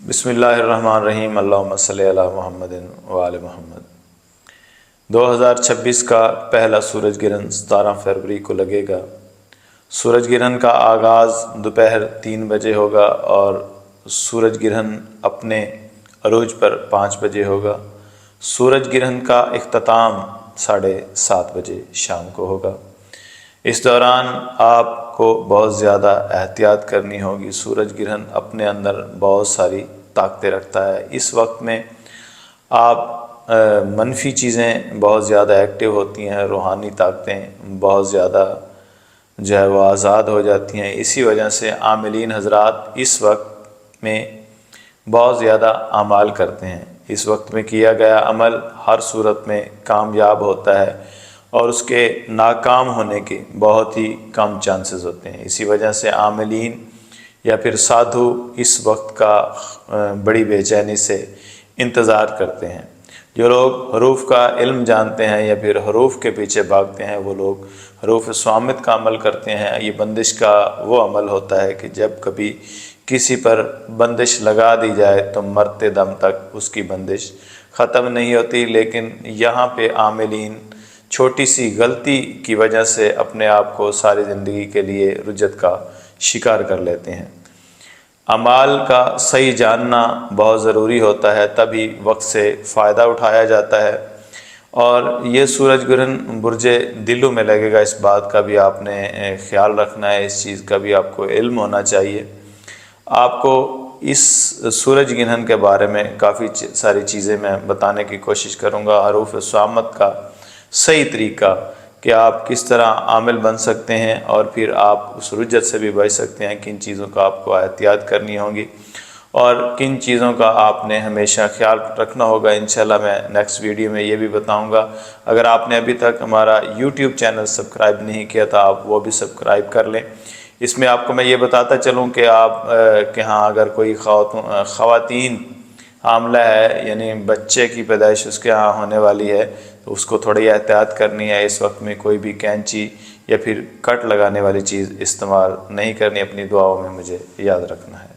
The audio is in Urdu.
بسم اللہ الرحمن الرحیم، اللہم صلی علی محمد و آل محمد۔ 2026 کا پہلا سورج گرہن 17 فروری کو لگے گا۔ سورج گرہن کا آغاز دوپہر 3 بجے ہوگا اور سورج گرہن اپنے عروج پر 5 بجے ہوگا۔ سورج گرہن کا اختتام 7:30 بجے شام کو ہوگا۔ اس دوران آپ کو بہت زیادہ احتیاط کرنی ہوگی۔ سورج گرہن اپنے اندر بہت ساری طاقتیں رکھتا ہے۔ اس وقت میں آپ منفی چیزیں بہت زیادہ ایکٹیو ہوتی ہیں، روحانی طاقتیں بہت زیادہ جو ہے وہ آزاد ہو جاتی ہیں۔ اسی وجہ سے عاملین حضرات اس وقت میں بہت زیادہ اعمال کرتے ہیں۔ اس وقت میں کیا گیا عمل ہر صورت میں کامیاب ہوتا ہے اور اس کے ناکام ہونے کے بہت ہی کم چانسز ہوتے ہیں۔ اسی وجہ سے عاملین یا پھر سادھو اس وقت کا بڑی بے چینی سے انتظار کرتے ہیں۔ جو لوگ حروف کا علم جانتے ہیں یا پھر حروف کے پیچھے بھاگتے ہیں، وہ لوگ حروف صامت کا عمل کرتے ہیں۔ یہ بندش کا وہ عمل ہوتا ہے کہ جب کبھی کسی پر بندش لگا دی جائے تو مرتے دم تک اس کی بندش ختم نہیں ہوتی، لیکن یہاں پہ عاملین چھوٹی سی غلطی کی وجہ سے اپنے آپ کو ساری زندگی کے لیے رجت کا شکار کر لیتے ہیں۔ اعمال کا صحیح جاننا بہت ضروری ہوتا ہے، تبھی وقت سے فائدہ اٹھایا جاتا ہے۔ اور یہ سورج گرہن برج دلو میں لگے گا، اس بات کا بھی آپ نے خیال رکھنا ہے، اس چیز کا بھی آپ کو علم ہونا چاہیے۔ آپ کو اس سورج گرہن کے بارے میں کافی ساری چیزیں میں بتانے کی کوشش کروں گا۔ حروف صامت کا صحیح طریقہ کہ آپ کس طرح عامل بن سکتے ہیں اور پھر آپ اس رجت سے بھی بچ سکتے ہیں، کن چیزوں کا آپ کو احتیاط کرنی ہوگی اور کن چیزوں کا آپ نے ہمیشہ خیال رکھنا ہوگا۔ انشاءاللہ میں نیکسٹ ویڈیو میں یہ بھی بتاؤں گا۔ اگر آپ نے ابھی تک ہمارا یوٹیوب چینل سبسکرائب نہیں کیا تھا، آپ وہ بھی سبسکرائب کر لیں۔ اس میں آپ کو میں یہ بتاتا چلوں کہ آپ کہ ہاں اگر کوئی خواتین حاملہ ہے، یعنی بچے کی پیدائش اس کے ہاں ہونے والی ہے، تو اس کو تھوڑی احتیاط کرنی ہے۔ اس وقت میں کوئی بھی کینچی یا پھر کٹ لگانے والی چیز استعمال نہیں کرنی۔ اپنی دعاؤں میں مجھے یاد رکھنا ہے۔